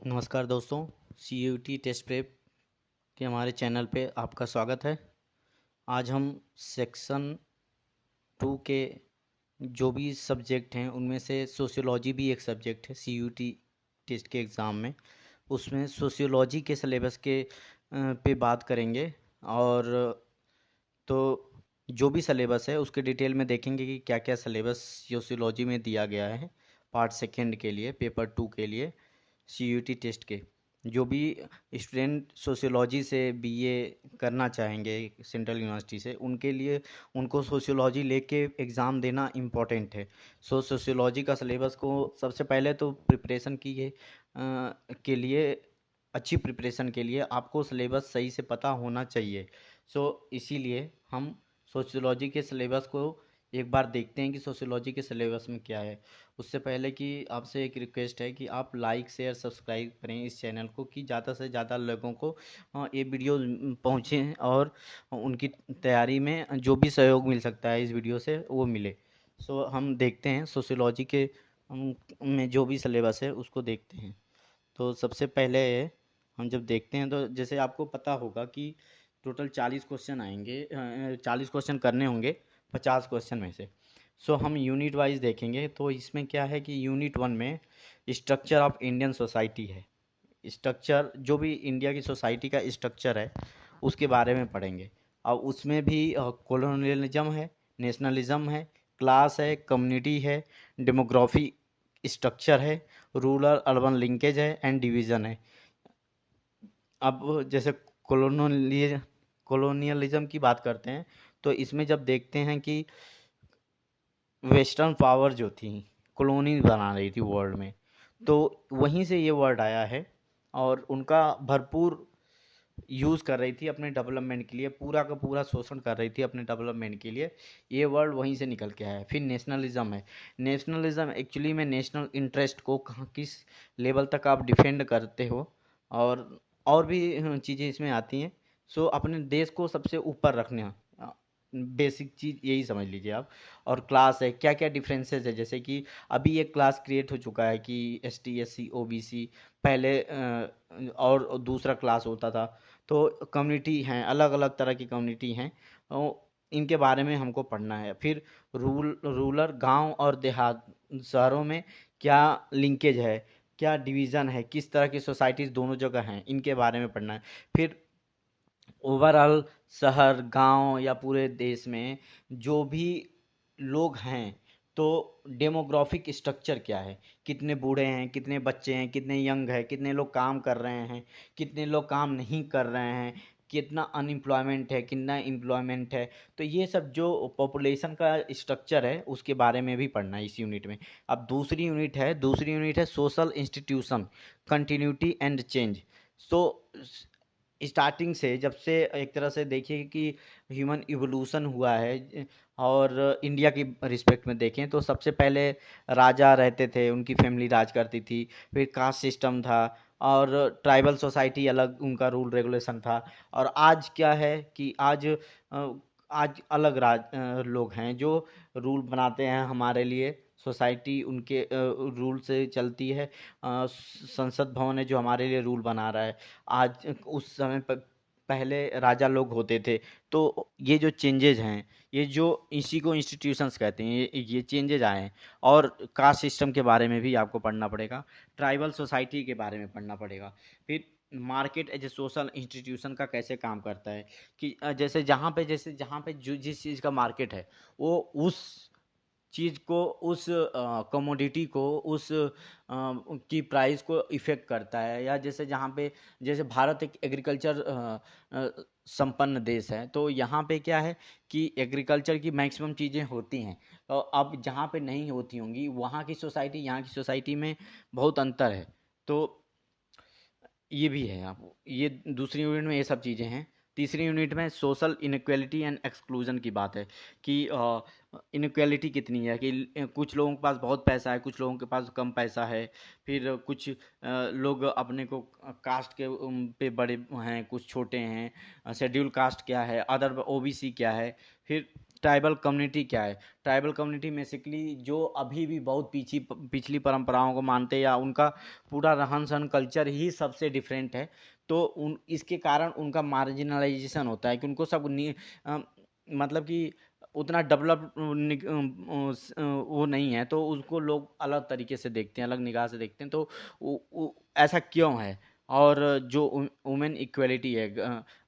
नमस्कार दोस्तों, CUT test prep के हमारे चैनल पे आपका स्वागत है। आज हम सेक्शन 2 के जो भी सब्जेक्ट हैं उनमें से सोशियोलॉजी भी एक सब्जेक्ट है CUT टेस्ट के एग्ज़ाम में। उसमें सोशियोलॉजी के सिलेबस के पे बात करेंगे। और तो जो भी सिलेबस है उसके डिटेल में देखेंगे कि क्या क्या सिलेबस सोशियोलॉजी में दिया गया है पार्ट सेकेंड के लिए, पेपर 2 के लिए, CUT टेस्ट के। जो भी स्टूडेंट सोशियोलॉजी से BA करना चाहेंगे सेंट्रल यूनिवर्सिटी से, उनके लिए उनको सोशियोलॉजी लेके एग्ज़ाम देना इम्पोर्टेंट है। सोशियोलॉजी का सिलेबस को सबसे पहले तो प्रिपरेशन के लिए, अच्छी प्रिपरेशन के लिए आपको सिलेबस सही से पता होना चाहिए। इसीलिए हम सोशियोलॉजी के सिलेबस को एक बार देखते हैं कि सोशियोलॉजी के सिलेबस में क्या है। उससे पहले कि आपसे एक रिक्वेस्ट है कि आप लाइक शेयर सब्सक्राइब करें इस चैनल को, कि ज़्यादा से ज़्यादा लोगों को ये वीडियो पहुँचे और उनकी तैयारी में जो भी सहयोग मिल सकता है इस वीडियो से वो मिले। हम देखते हैं सोशियोलॉजी के में जो भी सिलेबस है उसको देखते हैं। तो सबसे पहले हम जब देखते हैं तो जैसे आपको पता होगा कि टोटल 40 क्वेश्चन आएंगे, 40 क्वेश्चन करने होंगे 50 क्वेश्चन में से। हम यूनिट वाइज देखेंगे। तो इसमें क्या है कि यूनिट 1 में स्ट्रक्चर ऑफ इंडियन सोसाइटी है। स्ट्रक्चर, जो भी इंडिया की सोसाइटी का स्ट्रक्चर है उसके बारे में पढ़ेंगे। और उसमें भी कॉलोनियलिज्म है, नेशनलिज्म है, क्लास है, कम्युनिटी है, डेमोग्राफी स्ट्रक्चर है, रूरल अर्बन लिंकेज है एंड डिवीज़न है। अब जैसे कॉलोनियलिज्म की बात करते हैं तो इसमें जब देखते हैं कि वेस्टर्न पावर जो थी कॉलोनी बना रही थी वर्ल्ड में, तो वहीं से ये वर्ड आया है और उनका भरपूर यूज़ कर रही थी अपने डेवलपमेंट के लिए, पूरा का पूरा शोषण कर रही थी अपने डेवलपमेंट के लिए। ये वर्ड वहीं से निकल के आया है। फिर नेशनलिज्म है। नेशनलिज्म एक्चुअली में नेशनल इंटरेस्ट को कहाँ किस लेवल तक आप डिफेंड करते हो, और भी चीज़ें इसमें आती हैं। अपने देश को सबसे ऊपर रखना, बेसिक चीज़ यही समझ लीजिए आप। और क्लास है, क्या क्या डिफरेंसेस है, जैसे कि अभी एक क्लास क्रिएट हो चुका है कि ST SC OBC, पहले और दूसरा क्लास होता था। तो कम्युनिटी हैं, अलग अलग तरह की कम्युनिटी हैं, तो इनके बारे में हमको पढ़ना है। फिर रूरल, गांव और देहात, शहरों में क्या लिंकेज है, क्या डिवीज़न है, किस तरह की सोसाइटीज़ दोनों जगह हैं, इनके बारे में पढ़ना है। फिर ओवरऑल शहर, गांव या पूरे देश में जो भी लोग हैं, तो डेमोग्राफिक स्ट्रक्चर क्या है, कितने बूढ़े हैं, कितने बच्चे हैं, कितने यंग है, कितने लोग काम कर रहे हैं, कितने लोग काम नहीं कर रहे हैं, कितना अनएम्प्लॉयमेंट है, कितना एम्प्लॉयमेंट है। तो ये सब जो पॉपुलेशन का स्ट्रक्चर है उसके बारे में भी पढ़ना है इस यूनिट में। अब दूसरी यूनिट है social institution, continuity and change. So starting से, जब से एक तरह से देखिए कि ह्यूमन इवोल्यूशन हुआ है, और इंडिया की रिस्पेक्ट में देखें तो सबसे पहले राजा रहते थे, उनकी फैमिली राज करती थी। फिर कास्ट सिस्टम था और ट्राइबल सोसाइटी अलग उनका रूल रेगुलेशन था। और आज क्या है कि आज अलग लोग हैं जो रूल बनाते हैं हमारे लिए। सोसाइटी उनके रूल से चलती है। संसद भवन है जो हमारे लिए रूल बना रहा है। आज उस समय पहले राजा लोग होते थे। तो ये जो चेंजेज हैं, ये जो इसी को इंस्टीट्यूशंस कहते हैं, ये चेंजेज आए हैं। और कास्ट सिस्टम के बारे में भी आपको पढ़ना पड़ेगा, ट्राइबल सोसाइटी के बारे में पढ़ना पड़ेगा। फिर market as a social institution का कैसे काम करता है, कि जैसे जहाँ पे जो जिस चीज़ का मार्केट है, वो उस चीज़ को, उस कमोडिटी को, उस की प्राइस को इफ़ेक्ट करता है। या जैसे जहाँ पे, जैसे भारत एक एग्रीकल्चर संपन्न देश है, तो यहाँ पे क्या है कि एग्रीकल्चर की मैक्सिमम चीज़ें होती हैं। तो अब जहाँ पे नहीं होती होंगी, वहाँ की सोसाइटी यहाँ की सोसाइटी में बहुत अंतर है। तो ये भी है। आप ये दूसरी यूनिट में ये सब चीज़ें हैं। तीसरी यूनिट में सोशल इनक्वेलिटी एंड एक्सक्लूजन की बात है कि इनक्वेलिटी कितनी है, कि कुछ लोगों के पास बहुत पैसा है, कुछ लोगों के पास कम पैसा है। फिर कुछ लोग अपने को कास्ट के पे बड़े हैं, कुछ छोटे हैं। शेड्यूल कास्ट क्या है, अदर OBC क्या है। फिर ट्राइबल कम्युनिटी क्या है? ट्राइबल कम्युनिटी बेसिकली जो अभी भी बहुत पिछली परंपराओं को मानते हैं, या उनका पूरा रहन सहन कल्चर ही सबसे डिफरेंट है। तो उन इसके कारण उनका मार्जिनलाइजेशन होता है कि उनको मतलब कि उतना डेवलप वो नहीं है, तो उसको लोग अलग तरीके से देखते हैं, अलग निगाह से देखते हैं। तो ऐसा क्यों है? और जो वुमेन इक्वलिटी है,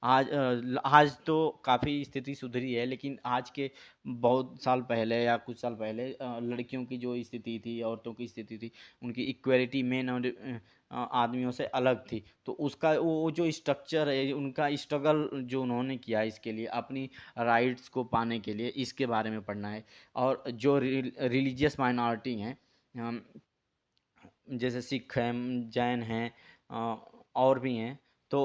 आज तो काफ़ी स्थिति सुधरी है, लेकिन आज के बहुत साल पहले या कुछ साल पहले लड़कियों की जो स्थिति थी, औरतों की स्थिति थी, उनकी इक्वलिटी मेन और आदमियों से अलग थी। तो उसका वो जो स्ट्रक्चर है, उनका स्ट्रगल जो उन्होंने किया इसके लिए, अपनी राइट्स को पाने के लिए, इसके बारे में पढ़ना है। और जो रिलीजियस माइनॉरिटी हैं, जैसे सिख हैं, जैन हैं, और भी हैं, तो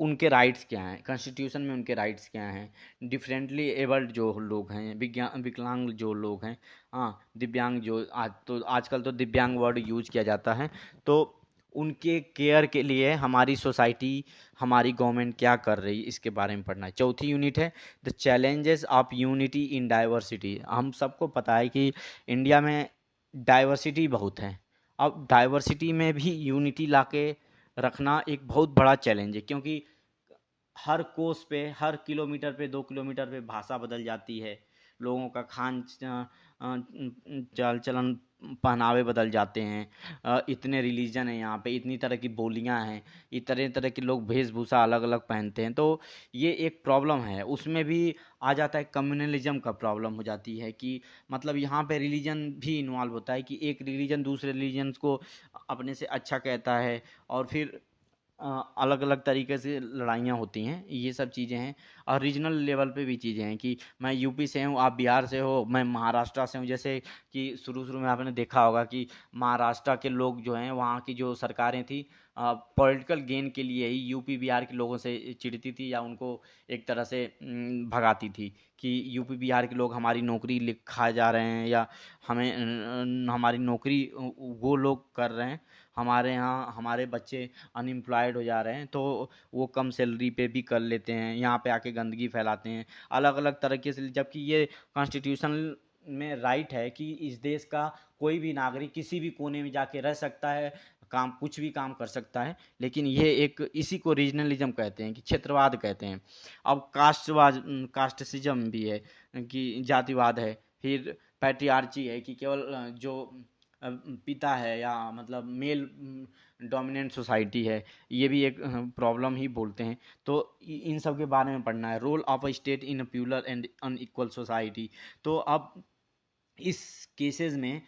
उनके राइट्स क्या हैं, कॉन्स्टिट्यूशन में उनके राइट्स क्या हैं, डिफरेंटली एबल्ड जो लोग हैं, विकलांग जो लोग हैं, हाँ, दिव्यांग जो आजकल तो दिव्यांग वर्ड यूज किया जाता है। तो उनके केयर के लिए हमारी सोसाइटी, हमारी गवर्नमेंट क्या कर रही है, इसके बारे में पढ़ना है। चौथी यूनिट है the challenges of unity in diversity. हम सबको पता है कि इंडिया में डाइवर्सिटी बहुत है। अब डाइवर्सिटी में भी यूनिटी लाके रखना एक बहुत बड़ा चैलेंज है, क्योंकि हर कोस पे, हर किलोमीटर पे, 2 किलोमीटर पे भाषा बदल जाती है, लोगों का चाल चलन, पहनावे बदल जाते हैं, इतने रिलीजन है यहाँ पे, इतनी तरह की बोलियाँ हैं, इतने तरह के लोग वेशभूषा अलग अलग पहनते हैं। तो ये एक प्रॉब्लम है। उसमें भी आ जाता है कम्युनलिज्म का प्रॉब्लम हो जाती है, कि मतलब यहाँ पे रिलीजन भी इन्वॉल्व होता है, कि एक रिलीजन दूसरे रिलीजन को अपने से अच्छा कहता है, और फिर अलग अलग तरीके से लड़ाइयाँ होती हैं। ये सब चीज़ें हैं। और रीजनल लेवल पे भी चीज़ें हैं, कि मैं यूपी से हूँ, आप बिहार से हो, मैं महाराष्ट्र से हूँ। जैसे कि शुरू शुरू में आपने देखा होगा कि महाराष्ट्र के लोग जो हैं, वहाँ की जो सरकारें थी, पॉलिटिकल गेन के लिए ही यूपी बिहार के लोगों से चिढ़ती थी, या उनको एक तरह से भगाती थी, कि यूपी बिहार के लोग हमारी नौकरी खा जा रहे हैं, या हमारी नौकरी वो लोग कर रहे हैं, हमारे यहाँ हमारे बच्चे अनएम्प्लॉयड हो जा रहे हैं, तो वो कम सैलरी पे भी कर लेते हैं, यहाँ पे आके गंदगी फैलाते हैं अलग अलग तरीके से। जबकि ये कॉन्स्टिट्यूशन में राइट है कि इस देश का कोई भी नागरिक किसी भी कोने में जाके रह सकता है, काम कुछ भी काम कर सकता है। लेकिन ये एक, इसी को रीजनलिज्म कहते हैं, कि क्षेत्रवाद कहते हैं। अब कास्टिसिज्म भी है, कि जातिवाद है। फिर पैट्रियार्ची है, कि केवल जो पिता है, या मतलब मेल डोमिनेंट सोसाइटी है, ये भी एक प्रॉब्लम ही बोलते हैं। तो इन सब के बारे में पढ़ना है। Role of a state in a plural and unequal society. तो अब इस केसेस में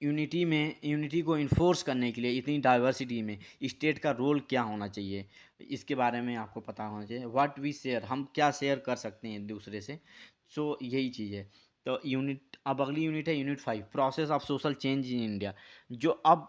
यूनिटी को इन्फोर्स करने के लिए, इतनी डाइवर्सिटी में स्टेट का रोल क्या होना चाहिए, इसके बारे में आपको पता होना चाहिए। व्हाट वी शेयर, हम क्या शेयर कर सकते हैं एक दूसरे से। सो यही चीज़ है। तो अब अगली यूनिट है unit 5, process of social change in India. जो अब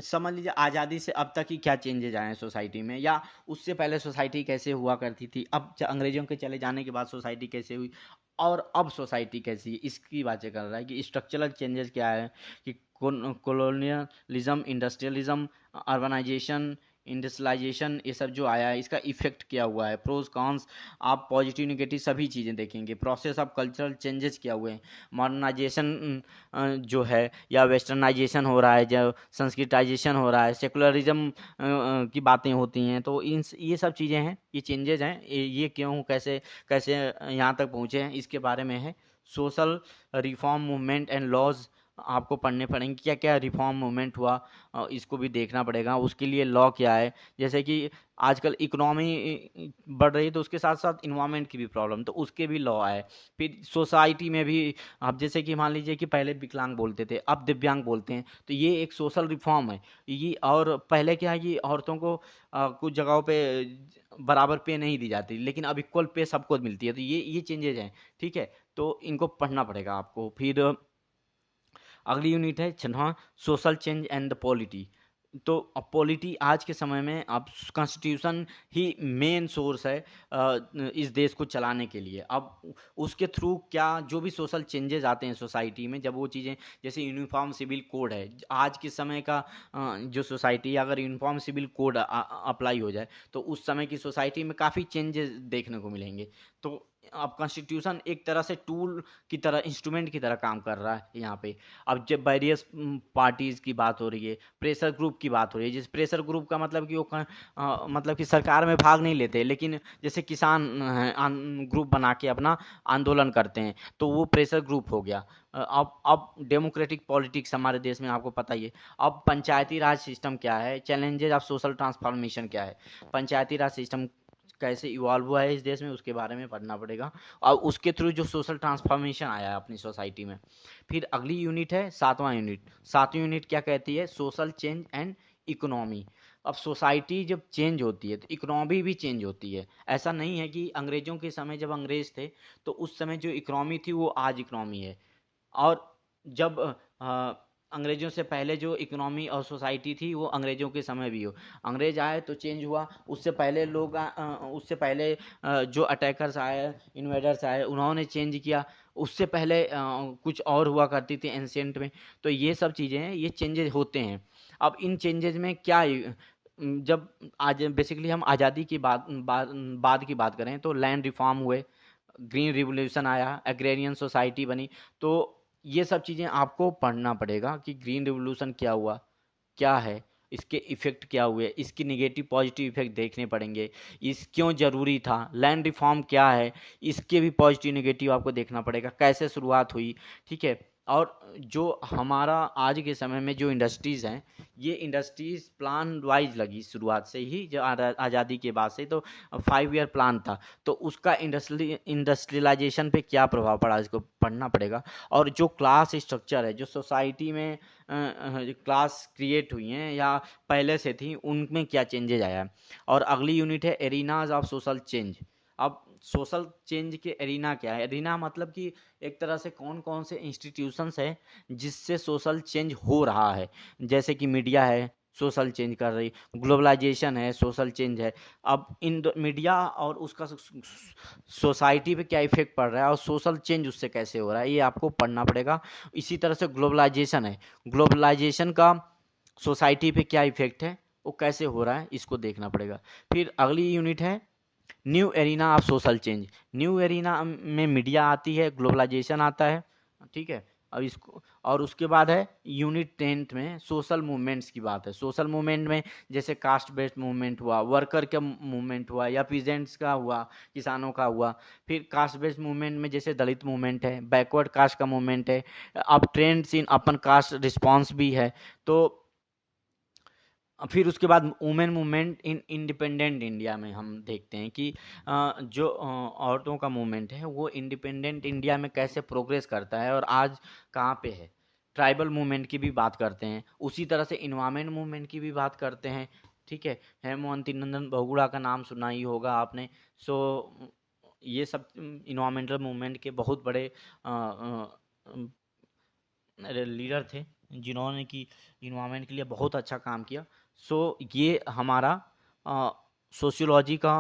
समझ लीजिए आज़ादी से अब तक ही क्या चेंजेज आए हैं सोसाइटी में, या उससे पहले सोसाइटी कैसे हुआ करती थी, अब अंग्रेजों के चले जाने के बाद सोसाइटी कैसे हुई, और अब सोसाइटी कैसी है, इसकी बातें कर रहा है। कि स्ट्रक्चरल चेंजेस क्या है, कि कॉलोनियलिज्म, इंडस्ट्रियलिज्म, अर्बनाइजेशन, इंडस्ट्रियलाइजेशन, ये सब जो आया है, इसका इफेक्ट क्या हुआ है, प्रोज कॉन्स, आप पॉजिटिव नेगेटिव सभी चीज़ें देखेंगे। प्रोसेस ऑफ कल्चरल चेंजेस क्या हुए हैं, मॉडर्नाइजेशन जो है, या वेस्टर्नाइजेशन हो रहा है, जो संस्कृताइजेशन हो रहा है, सेकुलरिज्म की बातें होती हैं। तो ये सब चीज़ें हैं, ये चेंजेज हैं, ये क्यों, कैसे कैसे यहाँ तक पहुँचे हैं, इसके बारे में है। Social reform movement and laws आपको पढ़ने पड़ेंगे, क्या क्या रिफॉर्म मूवमेंट हुआ, इसको भी देखना पड़ेगा। उसके लिए लॉ क्या है, जैसे कि आजकल इकोनॉमी बढ़ रही है, तो उसके साथ साथ इन्वायरमेंट की भी प्रॉब्लम, तो उसके भी लॉ आए। फिर सोसाइटी में भी, अब जैसे कि मान लीजिए कि पहले विकलांग बोलते थे, अब दिव्यांग बोलते हैं, तो ये एक सोशल रिफॉर्म है ये। और पहले क्या है कि औरतों को कुछ जगहों पे बराबर पे नहीं दी जाती, लेकिन अब इक्वल पे सबको मिलती है। तो ये चेंजेज हैं, ठीक है। तो इनको पढ़ना पड़ेगा आपको। फिर अगली यूनिट है 6वां, social change and the polity. तो पॉलिटी आज के समय में अब कॉन्स्टिट्यूशन ही मेन सोर्स है इस देश को चलाने के लिए। अब उसके थ्रू क्या जो भी सोशल चेंजेस आते हैं सोसाइटी में, जब वो चीज़ें, जैसे यूनिफॉर्म सिविल कोड है, आज के समय का जो सोसाइटी है, अगर यूनिफॉर्म सिविल कोड अप्लाई हो जाए, तो उस समय की सोसाइटी में काफ़ी चेंजेस देखने को मिलेंगे। तो अब कॉन्स्टिट्यूशन एक तरह से टूल की तरह, इंस्ट्रूमेंट की तरह काम कर रहा है यहाँ पे। अब जब वेरियस पार्टीज की बात हो रही है, प्रेशर ग्रुप की बात हो रही है, जिस प्रेशर ग्रुप का मतलब कि वो मतलब कि सरकार में भाग नहीं लेते, लेकिन जैसे किसान ग्रुप बना के अपना आंदोलन करते हैं, तो वो प्रेशर ग्रुप हो गया। अब डेमोक्रेटिक पॉलिटिक्स हमारे देश में आपको पता ही है। अब पंचायती राज सिस्टम क्या है, चैलेंजेस ऑफ सोशल ट्रांसफॉर्मेशन क्या है, पंचायती राज सिस्टम कैसे इवॉल्व हुआ है इस देश में, उसके बारे में पढ़ना पड़ेगा, और उसके थ्रू जो सोशल ट्रांसफॉर्मेशन आया है अपनी सोसाइटी में। फिर अगली यूनिट है सातवां यूनिट। सातवीं यूनिट क्या कहती है, सोशल चेंज एंड इकोनॉमी। अब सोसाइटी जब चेंज होती है तो इकोनॉमी भी चेंज होती है। ऐसा नहीं है कि अंग्रेजों के समय जब अंग्रेज थे तो उस समय जो इकोनॉमी थी वो आज इकोनॉमी है, और जब अंग्रेजों से पहले जो इकोनॉमी और सोसाइटी थी वो अंग्रेजों के समय भी हो। अंग्रेज आए तो चेंज हुआ, उससे पहले लोग उससे पहले जो अटैकर्स आए, इन्वेडर्स आए, उन्होंने चेंज किया। उससे पहले कुछ और हुआ करती थी एंशियंट में। तो ये सब चीज़ें हैं, ये चेंजेस होते हैं। अब इन चेंजेस में क्या जब आज बेसिकली हम आज़ादी की बाद की बात करें तो लैंड रिफॉर्म हुए, ग्रीन रिवोल्यूशन आया, एग्रेरियन सोसाइटी बनी। तो ये सब चीज़ें आपको पढ़ना पड़ेगा कि ग्रीन रिवोल्यूशन क्या हुआ, क्या है, इसके इफ़ेक्ट क्या हुए, इसकी नेगेटिव पॉजिटिव इफ़ेक्ट देखने पड़ेंगे, इस क्यों ज़रूरी था, लैंड रिफॉर्म क्या है, इसके भी पॉजिटिव नेगेटिव आपको देखना पड़ेगा, कैसे शुरुआत हुई। ठीक है। और जो हमारा आज के समय में जो इंडस्ट्रीज़ हैं, ये इंडस्ट्रीज़ प्लान वाइज लगी शुरुआत से ही, जो आज़ादी के बाद से। तो 5 ईयर प्लान था, तो उसका इंडस्ट्रियलाइजेशन पे क्या प्रभाव पड़ा, इसको पढ़ना पड़ेगा। और जो क्लास स्ट्रक्चर है, जो सोसाइटी में क्लास क्रिएट हुई हैं या पहले से थी, उनमें क्या चेंजेज आया है। और अगली यूनिट है एरिनाज ऑफ सोशल चेंज। अब सोशल चेंज के एरिना क्या है, एरिना मतलब कि एक तरह से कौन कौन से इंस्टीट्यूशंस है जिससे सोशल चेंज हो रहा है। जैसे कि मीडिया है, सोशल चेंज कर रही, ग्लोबलाइजेशन है, सोशल चेंज है। अब इन मीडिया और उसका सोसाइटी पे क्या इफेक्ट पड़ रहा है और सोशल चेंज उससे कैसे हो रहा है, ये आपको पढ़ना पड़ेगा। इसी तरह से ग्लोबलाइजेशन है, ग्लोबलाइजेशन का सोसाइटी पे क्या इफेक्ट है, वो कैसे हो रहा है, इसको देखना पड़ेगा। फिर अगली यूनिट है new arena of social change. New arena में मीडिया आती है, ग्लोबलाइजेशन आता है। ठीक है। अब इसको, और उसके बाद है यूनिट 10 में सोशल मूवमेंट्स की बात है। सोशल मूवमेंट में जैसे कास्ट बेस्ड मूवमेंट हुआ, वर्कर का मूवमेंट हुआ, या पीजेंट्स का हुआ, किसानों का हुआ। फिर कास्ट बेस्ड मूवमेंट में जैसे दलित मूवमेंट है, बैकवर्ड कास्ट का मूवमेंट है, अब trends in upper caste response भी है। तो फिर उसके बाद women movement in independent India में हम देखते हैं कि जो औरतों का मूवमेंट है वो इंडिपेंडेंट इंडिया में कैसे प्रोग्रेस करता है और आज कहाँ पे है। ट्राइबल मूवमेंट की भी बात करते हैं, उसी तरह से इन्वायरमेंट मूवमेंट की भी बात करते हैं। ठीक है। हेमवंती नंदन बहुगुणा का नाम सुना ही होगा आपने। सो ये सब इन्वायरमेंटल मूवमेंट के बहुत बड़े लीडर थे, जिन्होंने कि इन्वायरमेंट के लिए बहुत अच्छा काम किया। सो ये हमारा सोशियोलॉजी का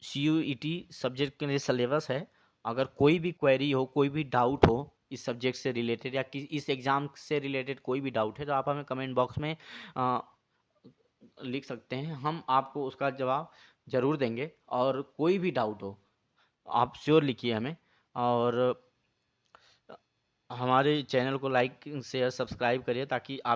CUET सब्जेक्ट के लिए सिलेबस है। अगर कोई भी क्वेरी हो, कोई भी डाउट हो इस सब्जेक्ट से रिलेटेड या इस एग्ज़ाम से रिलेटेड कोई भी डाउट है, तो आप हमें कमेंट बॉक्स में अ, लिख सकते हैं, हम आपको उसका जवाब ज़रूर देंगे। और कोई भी डाउट हो आप श्योर लिखिए हमें। और हमारे चैनल को लाइक शेयर सब्सक्राइब करिए ताकि आप